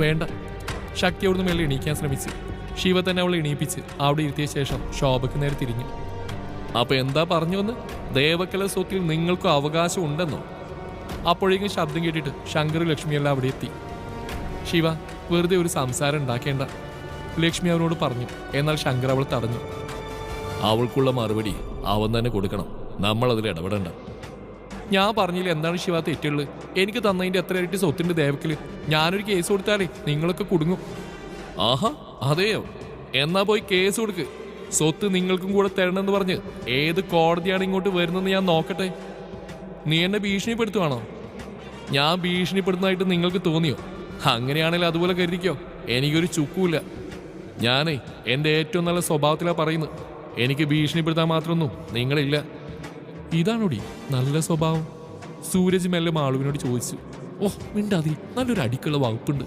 വേണ്ട. ശക്തി അവിടുന്ന് മേലെ എണീക്കാൻ ശ്രമിച്ചു. ശിവ തന്നെ അവളെ എണീപ്പിച്ച് അവിടെ ഇരുത്തിയ ശേഷം ശോഭയ്ക്ക് നേരെ തിരിഞ്ഞു. അപ്പൊ എന്താ പറഞ്ഞു വന്ന്? ദേവക്കല സ്വത്തിൽ നിങ്ങൾക്കും അവകാശം ഉണ്ടെന്നോ? അപ്പോഴേക്കും ശബ്ദം കേട്ടിട്ട് ശങ്കർ ലക്ഷ്മിയെല്ലാം അവിടെ എത്തി. ശിവ, വെറുതെ ഒരു സംസാരം ഉണ്ടാക്കേണ്ട, ലക്ഷ്മി അവനോട് പറഞ്ഞു. എന്നാൽ ശങ്കർ അവൾ തടഞ്ഞു. അവൾക്കുള്ള മറുപടി അവൻ തന്നെ കൊടുക്കണം, നമ്മൾ അതിൽ ഇടപെടണ്ട. ഞാൻ പറഞ്ഞില്ല എന്താണ് ശിവ തെറ്റുള്ളത്? എനിക്ക് തന്നതിന്റെ എത്ര ഇരട്ടി സ്വത്തിന്റെ ദേവക്കില് ഞാനൊരു കേസ് കൊടുത്താലേ നിങ്ങളൊക്കെ കുടുങ്ങും. ആഹാ, അതെയോ? എന്നാ പോയി കേസ് കൊടുക്ക്. സ്വത്ത് നിങ്ങൾക്കും കൂടെ തരണമെന്ന് പറഞ്ഞ് ഏത് കോടതിയാണ് ഇങ്ങോട്ട് വരുന്നതെന്ന് ഞാൻ നോക്കട്ടെ. നീ എന്നെ ഭീഷണിപ്പെടുത്തുവാണോ? ഞാൻ ഭീഷണിപ്പെടുന്നതായിട്ട് നിങ്ങൾക്ക് തോന്നിയോ? അങ്ങനെയാണെങ്കിൽ അതുപോലെ കരുതിക്കോ, എനിക്കൊരു ചുക്കുമില്ല. ഞാനേ എൻ്റെ ഏറ്റവും നല്ല സ്വഭാവത്തിലാണ് പറയുന്നത്. എനിക്ക് ഭീഷണിപ്പെടുത്താൻ മാത്രമൊന്നും നിങ്ങളില്ല. ഇതാണോടി നല്ല സ്വഭാവം? സൂരജ് മെല്ലെ മാളുവിനോട് ചോദിച്ചു. ഓഹ് മിണ്ടാതി, നല്ലൊരു അടിക്കുള്ള വകുപ്പുണ്ട്.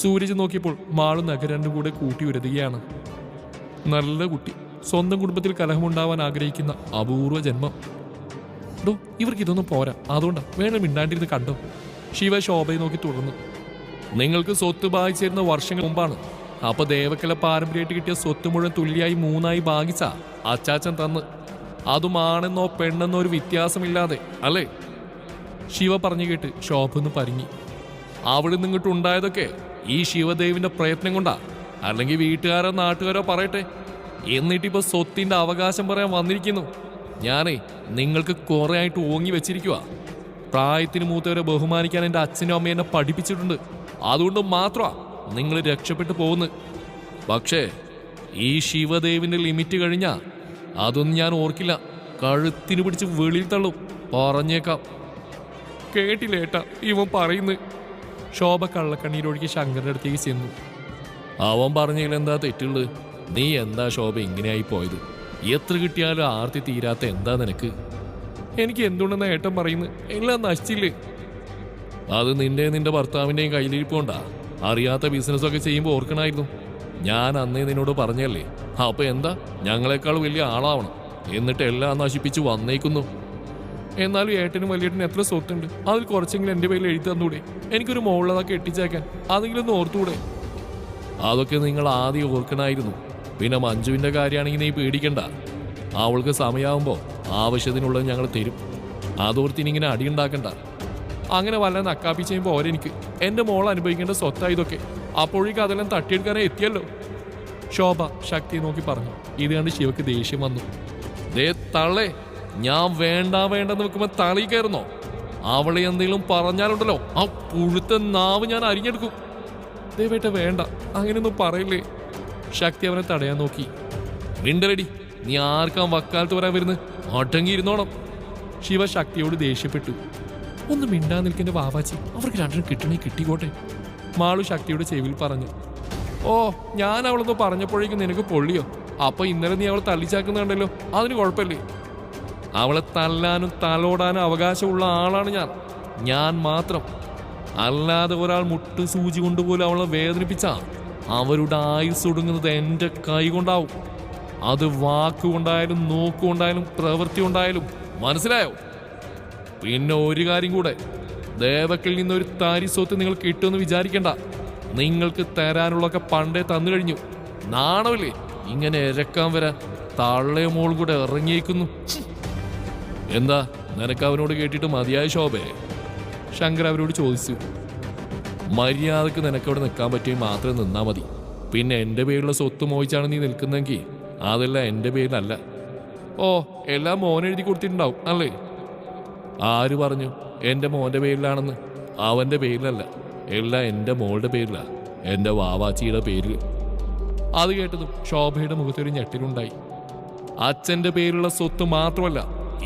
സൂരജ് നോക്കിയപ്പോൾ മാളു നഗരണ്ടും കൂടെ കൂട്ടി ഉരതുകയാണ്. നല്ല കുട്ടി, സ്വന്തം കുടുംബത്തിൽ കലഹമുണ്ടാവാൻ ആഗ്രഹിക്കുന്ന അപൂർവ ജന്മം. ഡോ, ഇവർക്ക് ഇതൊന്നും പോരാ, അതുകൊണ്ടാ വേണം മിണ്ടാണ്ടിരുന്ന് കണ്ടോ. ശിവ ശോഭയെ നോക്കി തുടർന്നു. നിങ്ങൾക്ക് സ്വത്ത് ഭാഗിച്ചിരുന്ന വർഷങ്ങൾ മുമ്പാണ്. അപ്പൊ ദേവക്കല പാരമ്പര്യമായിട്ട് കിട്ടിയ സ്വത്ത് മുഴുവൻ തുല്യായി 3ആയി ഭാഗിച്ച അച്ചാച്ചൻ തന്ന്. അതും ആണെന്നോ പെണ്ണെന്നോ ഒരു വ്യത്യാസമില്ലാതെ, അല്ലേ? ശിവ പറഞ്ഞു കേട്ട് ശോഭ ഒന്ന് പരിങ്ങി. അവിടെ നിന്നിട്ട് ഉണ്ടായതൊക്കെ ഈ ശിവദേവിന്റെ പ്രയത്നം കൊണ്ടാ, അല്ലെങ്കിൽ വീട്ടുകാരോ നാട്ടുകാരോ പറയട്ടെ. എന്നിട്ടിപ്പോ സ്വത്തിന്റെ അവകാശം പറയാൻ വന്നിരിക്കുന്നു. ഞാനേ നിങ്ങൾക്ക് കുറെ ആയിട്ട് ഓങ്ങി വെച്ചിരിക്കുക. പ്രായത്തിന് മൂത്തവരെ ബഹുമാനിക്കാൻ എൻ്റെ അച്ഛനും അമ്മയും എന്നെ പഠിപ്പിച്ചിട്ടുണ്ട്. അതുകൊണ്ട് മാത്രമാ നിങ്ങൾ രക്ഷപ്പെട്ടു പോകുന്നത്. പക്ഷേ ഈ ശിവദേവിന്റെ ലിമിറ്റ് കഴിഞ്ഞാ അതൊന്നും ഞാൻ ഓർക്കില്ല. കഴുത്തിന് പിടിച്ച് വെളിയിൽ തള്ളും, പറഞ്ഞേക്കാം. കേട്ടില്ലേട്ടാ ഇവൻ പറയുന്നു. ശോഭ കള്ളക്കണ്ണീരൊഴുക്കി ശങ്കറിന്റെ അടുത്തേക്ക് ചെന്നു. അവൻ പറഞ്ഞതിൽ എന്താ തെറ്റുള്ളത്? നീ എന്താ ശോഭ ഇങ്ങനെയായി പോയത്? എത്ര കിട്ടിയാലും ആർത്തി തീരാത്ത എന്താ നിനക്ക്? എനിക്ക് എന്തുകൊണ്ടെന്ന ഏട്ടൻ പറയുന്നത്? എല്ലാം നശിച്ചില്ലേ? അത് നിന്റെ ഭർത്താവിൻ്റെയും കയ്യിലിരിപ്പോണ്ടാ. അറിയാത്ത ബിസിനസ്സൊക്കെ ചെയ്യുമ്പോൾ ഓർക്കണമായിരുന്നു. ഞാൻ അന്നേ നിന്നോട് പറഞ്ഞല്ലേ. അപ്പൊ എന്താ, ഞങ്ങളെക്കാൾ വലിയ ആളാവണം, എന്നിട്ട് എല്ലാം നശിപ്പിച്ച് വന്നേക്കുന്നു. എന്നാലും ഏട്ടനും വലിയേട്ടനും എത്ര സ്വത്തുണ്ട്, അതിൽ കുറച്ചെങ്കിലും എൻ്റെ പേരിൽ എഴുതി തന്നൂടെ? എനിക്കൊരു മോളതൊക്കെ എട്ടിച്ചേക്കാൻ അതെങ്കിലും ഒന്ന് ഓർത്തൂടെ? അതൊക്കെ നിങ്ങൾ ആദ്യം ഓർക്കണമായിരുന്നു. പിന്നെ മഞ്ജുവിൻ്റെ കാര്യമാണെങ്കിൽ നീ പേടിക്കണ്ട. അവൾക്ക് സമയമാകുമ്പോൾ ആവശ്യത്തിനുള്ളത് ഞങ്ങൾ തരും. അതോർത്തിനിങ്ങനെ അടിയുണ്ടാക്കണ്ട. അങ്ങനെ വല്ല നക്കാപ്പി ചെയ്യുമ്പോൾ ഓരെനിക്ക് എൻ്റെ മോൾ അനുഭവിക്കേണ്ട സ്വത്താ ഇതൊക്കെ. അപ്പോഴേക്കും അതെല്ലാം തട്ടിയെടുക്കാനേ എത്തിയല്ലോ. ശോഭ ശക്തിയെ നോക്കി പറഞ്ഞു. ഇത് കണ്ട് ശിവക്ക് ദേഷ്യം വന്നു. ദേ തള്ളേ, ഞാൻ വേണ്ടെന്ന് വെക്കുമ്പോൾ തളി കയറുന്നോ? അവളെ എന്തെങ്കിലും പറഞ്ഞാലുണ്ടല്ലോ ആ പുഴുത്ത നാവ് ഞാൻ അരിഞ്ഞെടുക്കും. ദേവേട്ട വേണ്ട, അങ്ങനെയൊന്നും പറയില്ലേ. ശക്തി അവനെ തടയാൻ നോക്കി. മിണ്ടലടി, നീ ആർക്കാ വക്കാലത്ത് വരാൻ വരുന്നത്? അടങ്ങിയിരുന്നോണം. ശിവ ശക്തിയോട് ദേഷ്യപ്പെട്ടു. ഒന്ന് മിണ്ടാൻ നിൽക്കേണ്ട വാവാച്ചി, അവർക്ക് രണ്ടിനും കിട്ടണേ കിട്ടിക്കോട്ടെ. മാളു ശക്തിയുടെ ചെവിയിൽ പറഞ്ഞു. ഓ, ഞാൻ അവളൊന്ന് പറഞ്ഞപ്പോഴേക്കും നിനക്ക് പൊള്ളിയോ? അപ്പൊ ഇന്നലെ നീ അവളെ തള്ളിച്ചാക്കുന്നുണ്ടല്ലോ, അതിന് കുഴപ്പമില്ലേ? അവളെ തല്ലാനും തലോടാനും അവകാശമുള്ള ആളാണ് ഞാൻ മാത്രം. അല്ലാതെ ഒരാൾ മുട്ട് സൂചി കൊണ്ടുപോലും അവളെ വേദനിപ്പിച്ചാ അവരുടെ ആയുസ് ഒടുങ്ങുന്നത് എൻ്റെ കൈ കൊണ്ടാവും. അത് വാക്കുകൊണ്ടായാലും നോക്കുകൊണ്ടായാലും പ്രവൃത്തി കൊണ്ടായാലും. മനസ്സിലായോ? പിന്നെ ഒരു കാര്യം കൂടെ, ദേവക്കിൽ നിന്നൊരു താരി സ്വത്ത് നിങ്ങൾ കിട്ടുമെന്ന് വിചാരിക്കണ്ട. നിങ്ങൾക്ക് തരാനുള്ളതൊക്കെ പണ്ടേ തന്നു കഴിഞ്ഞു. നാണമില്ലേ ഇങ്ങനെ ഇരക്കാൻ വരാൻ? തള്ളയെ മോൾ കൂടെ ഇറങ്ങിയേക്കുന്നു. എന്താ നിനക്ക് അവനോട് കേട്ടിട്ട് മതിയായ ശോഭേ? ശങ്കർ അവരോട് ചോദിച്ചു. മര്യാദക്ക് നിനക്കവിടെ നിൽക്കാൻ പറ്റിയെങ്കിൽ മാത്രം നിന്നാ മതി. പിന്നെ എൻ്റെ പേരിലുള്ള സ്വത്ത് മോഹിച്ചാണ് നീ നിൽക്കുന്നെങ്കിൽ അതെല്ലാം എൻ്റെ പേരിലല്ല. ഓ, എല്ലാം മോൻ എഴുതി കൊടുത്തിട്ടുണ്ടാവും അല്ലേ? ആര് പറഞ്ഞു എൻ്റെ മോൻ്റെ പേരിലാണെന്ന്? അവൻ്റെ പേരിലല്ല, എല്ലാം എൻ്റെ മോളുടെ പേരിലാണ്, എൻ്റെ വാവാച്ചിയുടെ പേരിൽ. അത് കേട്ടതും ശോഭയുടെ മുഖത്തൊരു ഞെട്ടിലുണ്ടായി. അച്ഛൻ്റെ പേരിലുള്ള സ്വത്ത് മാത്രമല്ല,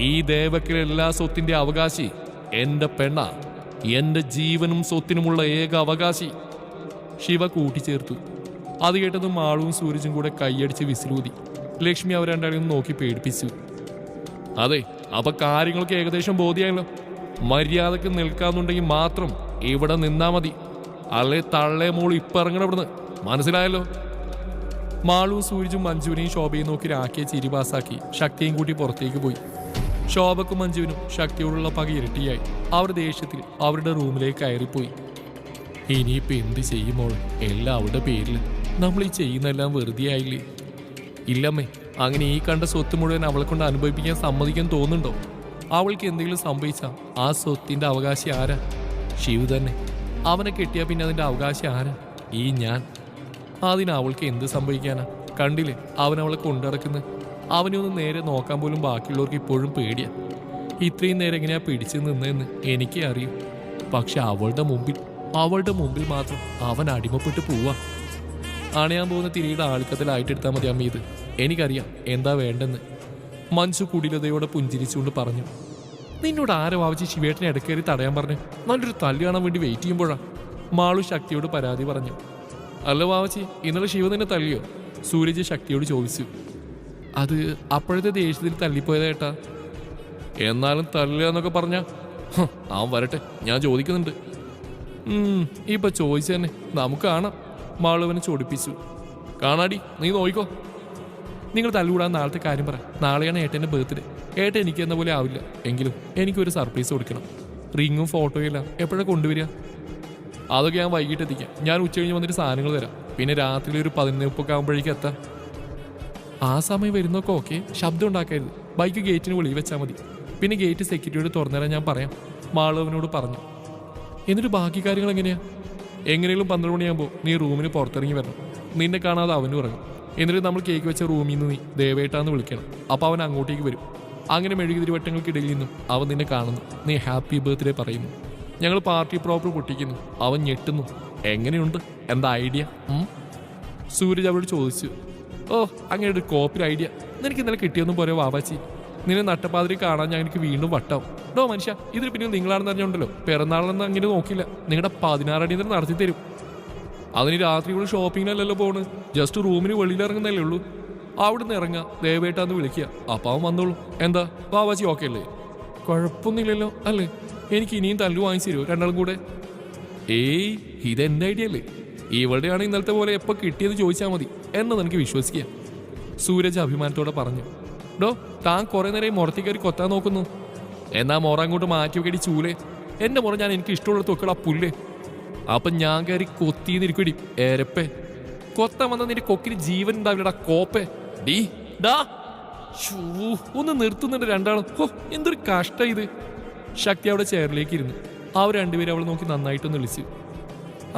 ഈ ദേവക്കിലെ എല്ലാ സ്വത്തിൻ്റെ അവകാശി എൻ്റെ പെണ്ണ. എൻ്റെ ജീവനും സ്വത്തിനുമുള്ള ഏക അവകാശി. ശിവ കൂട്ടിച്ചേർത്തു. അത് കേട്ടതും മാളുവും സൂരജും കൂടെ കൈയടിച്ച് വിസിലൂതി. ലക്ഷ്മി അവർ രണ്ടാളും നോക്കി പേടിപ്പിച്ചു. അതെ, അപ്പൊ കാര്യങ്ങളൊക്കെ ഏകദേശം ബോധ്യമായല്ലോ. മര്യാദക്ക് നിൽക്കാന്നുണ്ടെങ്കിൽ മാത്രം ഇവിടെ നിന്നാ മതി, അല്ലെ തള്ളേ മോൾ ഇപ്പം ഇറങ്ങണം ഇവിടുന്ന്. മനസ്സിലായല്ലോ? മാളുവും സൂരജും മഞ്ജുവിനെയും ശോഭയും നോക്കി രാഖിയെ ചിരി പാസാക്കി ശക്തിയും കൂട്ടി പുറത്തേക്ക് പോയി. ശോഭക്കും മഞ്ജുവിനും ശക്തിയോടുള്ള പക ഇരട്ടിയായി. അവർ ദേഷ്യത്തിൽ അവരുടെ റൂമിലേക്ക് കയറിപ്പോയി. ഇനിയിപ്പോൾ എന്ത് ചെയ്യുമ്പോൾ എല്ലാം അവളുടെ പേരിൽ. നമ്മൾ ഈ ചെയ്യുന്നതെല്ലാം വെറുതെ ആയില്ലേ? ഇല്ലമ്മേ, അങ്ങനെ ഈ കണ്ട സ്വത്ത് മുഴുവൻ അവളെ കൊണ്ട് അനുഭവിപ്പിക്കാൻ സമ്മതിക്കാൻ തോന്നുന്നുണ്ടോ? അവൾക്ക് എന്തെങ്കിലും സംഭവിച്ചാൽ ആ സ്വത്തിൻ്റെ അവകാശി ആരാ? ശിവ് തന്നെ. അവനെ കെട്ടിയാൽ പിന്നെ അതിൻ്റെ അവകാശി ആരാ? ഈ ഞാൻ. അതിന് അവൾക്ക് എന്ത് സംഭവിക്കാനാ? കണ്ടില്ലേ അവൻ അവളെ കൊണ്ടിടക്കുന്നത്. അവനെ ഒന്ന് നേരെ നോക്കാൻ പോലും ബാക്കിയുള്ളവർക്ക് ഇപ്പോഴും പേടിയാ. ഇത്രയും നേരം എങ്ങനെയാ പിടിച്ചു നിന്നതെന്ന് എനിക്കേ അറിയൂ. പക്ഷെ അവളുടെ മുമ്പിൽ മാത്രം അവൻ അടിമപ്പെട്ട് പോവാ. അണയാൻ പോകുന്ന തിരിയുടെ ആൾക്കത്തിലായിട്ടെടുത്താൽ മതി അമ്മ ഇത്. എനിക്കറിയാം എന്താ വേണ്ടെന്ന്. മഞ്ജു കുടിലതയോടെ പുഞ്ചിരിച്ചുകൊണ്ട് പറഞ്ഞു. നിന്നോട് ആരെ വാവിച്ച് ശിവേട്ടനെ ഇടക്കേറി തടയാൻ പറഞ്ഞു? നല്ലൊരു തല്ല് കാണാൻ വേണ്ടി വെയിറ്റ് ചെയ്യുമ്പോഴാ മാളു ശക്തിയോട് പരാതി പറഞ്ഞു. അല്ല വാവച്ചി, ഇന്നലെ ശിവ നിന്നെ തല്ലിയോ? സൂരജ് ശക്തിയോട് ചോദിച്ചു. അത് അപ്പോഴത്തെ ദേഷ്യത്തിൽ തല്ലിപ്പോയതേട്ടാ. എന്നാലും തല്ലുക എന്നൊക്കെ പറഞ്ഞ അവൻ വരട്ടെ, ഞാൻ ചോദിക്കുന്നുണ്ട്. ഇപ്പൊ ചോദിച്ചു തന്നെ, നമുക്ക് കാണാം. മാളുവനെ ചൊടിപ്പിച്ചു. കാണാടി, നീ നോയിക്കോ. നിങ്ങൾ തല്ലുകൂടാൻ നാളത്തെ കാര്യം പറ. നാളെയാണ് ഏട്ടൻ്റെ ബർത്ത്ഡേ. ഏട്ടൻ എനിക്ക് എന്ന പോലെ ആവില്ല. എങ്കിലും എനിക്കൊരു സർപ്രൈസ് കൊടുക്കണം. റിങ്ങും ഫോട്ടോയും എല്ലാം എപ്പോഴാണ് കൊണ്ടുവരിക? അതൊക്കെ ഞാൻ വൈകിട്ട് എത്തിക്കാം. ഞാൻ ഉച്ച കഴിഞ്ഞ് വന്നിട്ട് സാധനങ്ങൾ തരാം. പിന്നെ രാത്രി ഒരു 11:30 ആകുമ്പോഴേക്കും എത്താം. ആ സമയം വരുന്നൊക്കെ ഓക്കെ. ശബ്ദം ഉണ്ടാക്കരുത്. ബൈക്ക് ഗേറ്റിന് വെളിയിൽ വെച്ചാൽ മതി. പിന്നെ ഗേറ്റ് സെക്യൂരിറ്റിയോട് തുറന്നുതരാൻ ഞാൻ പറയാം, മാളവനോട് പറഞ്ഞു. എന്നിട്ട് ബാക്കി കാര്യങ്ങൾ എങ്ങനെയാ? എങ്ങനെയും 12 മണിയാകുമ്പോൾ നീ റൂമിന് പുറത്തിറങ്ങി വരണം. നിന്നെ കാണാതെ അവനും ഇറങ്ങും. എന്നിട്ട് നമ്മൾ കേക്ക് വെച്ച റൂമിൽ നിന്ന് നീ ദേവേട്ടാന്ന് വിളിക്കണം. അപ്പോൾ അവൻ അങ്ങോട്ടേക്ക് വരും. അങ്ങനെ മെഴുകുതിരിവട്ടങ്ങൾക്കിടയിൽ നിന്നും അവൻ നിന്നെ കാണുന്നു. നീ ഹാപ്പി ബർത്ത്ഡേ പറയുന്നു. ഞങ്ങൾ പാർട്ടി പ്രോപ്പർ പൊട്ടിക്കുന്നു. അവൻ ഞെട്ടുന്നു. എങ്ങനെയുണ്ട്? എന്താ ഐഡിയ? സൂരജ് അവരോട് ചോദിച്ചു. ഓ, അങ്ങനെ ഒരു കോപ്പി ഐഡിയ. നിനക്ക് ഇന്നലെ കിട്ടിയൊന്നും പോരെ വാവാച്ചി. നിന്നെ നട്ടപ്പാതിരി കാണാൻ ഞാൻ എനിക്ക് വീണ്ടും വട്ടാവും. ഡോ മനുഷ്യ, ഇതിന് പിന്നെ നിങ്ങളാണെന്ന് അറിഞ്ഞുണ്ടല്ലോ. പിറന്നാളെന്ന് അങ്ങനെ നോക്കില്ല. നിങ്ങളുടെ 16 അടി നടത്തി തരും. അതിന് രാത്രി കൂടെ ഷോപ്പിങ്ങിനല്ലല്ലോ പോണ്. ജസ്റ്റ് റൂമിന് വെളിയിലിറങ്ങുന്നല്ലേ ഉള്ളൂ. അവിടുന്ന് ഇറങ്ങുക, ദേവേട്ടാന്ന് വിളിക്കുക. അപ്പം അവൻ വന്നോളൂ. എന്താ വാവാച്ചി ഓക്കെ അല്ലേ? കുഴപ്പമൊന്നുമില്ലല്ലോ അല്ലേ? എനിക്ക് ഇനിയും തല്ലു വാങ്ങിച്ചു തരുമോ രണ്ടാളും കൂടെ? ഏയ്, ഇതെന്റെ ഐഡിയ അല്ലേ? ഇവളുടെയാണ് ഇന്നലത്തെ പോലെ എപ്പോൾ കിട്ടിയെന്ന് ചോദിച്ചാൽ മതി എന്ന് എനിക്ക് വിശ്വസിക്കുക. സൂരജ് അഭിമാനത്തോടെ പറഞ്ഞു. ഡോ, താൻ കുറെ നേരം മുറത്തി കയറി കൊത്താൻ നോക്കുന്നു. എന്നാ മുറ അങ്ങോട്ട് മാറ്റി വെക്കടി ചൂലേ. എന്റെ മുറ ഞാൻ എനിക്ക് ഇഷ്ടമുള്ള തൊക്കളാ പുല്ലേ. അപ്പം ഞാൻ കയറി കൊത്തിന്നിരിക്കടി ഏരപ്പേ. കൊത്താൻ വന്ന നിന്റെ കൊക്കിന് ജീവൻ ഉണ്ടാവില്ലടാ കോപ്പേ. ഡീ ഡാ ഒന്ന് നിർത്തുന്നുണ്ട് രണ്ടാളും. ഹോ, എന്തൊരു കഷ്ടം ഇത്. ശക്തി അവിടെ ചെയറിലേക്ക് ഇരുന്നു. അവർ രണ്ടുപേരും അവളെ നോക്കി നന്നായിട്ടൊന്ന് വിളിച്ചു.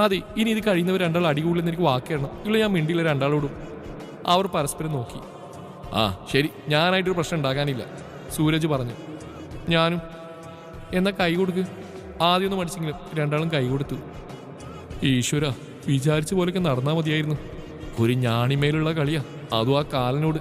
അതെ, ഇനി ഇത് കഴിയുന്നവർ രണ്ടാൾ അടികൂടുന്ന എനിക്ക് വാക്കേറണം. ഇല്ല, ഞാൻ മിണ്ടിയില്ല രണ്ടാളോടും. അവർ പരസ്പരം നോക്കി. ആ ശരി, ഞാനായിട്ടൊരു പ്രശ്നം ഉണ്ടാകാനില്ല, സൂരജ് പറഞ്ഞു. ഞാനും. എന്നാ കൈ കൊടുക്ക്. ആദ്യമൊന്നും മടിച്ചെങ്കിലും രണ്ടാളും കൈ കൊടുത്തു. ഈശ്വര, വിചാരിച്ച പോലെയൊക്കെ നടന്നാൽ മതിയായിരുന്നു. ഒരു ഞാണിമേലുള്ള കളിയാ, അതും ആ കാലനോട്.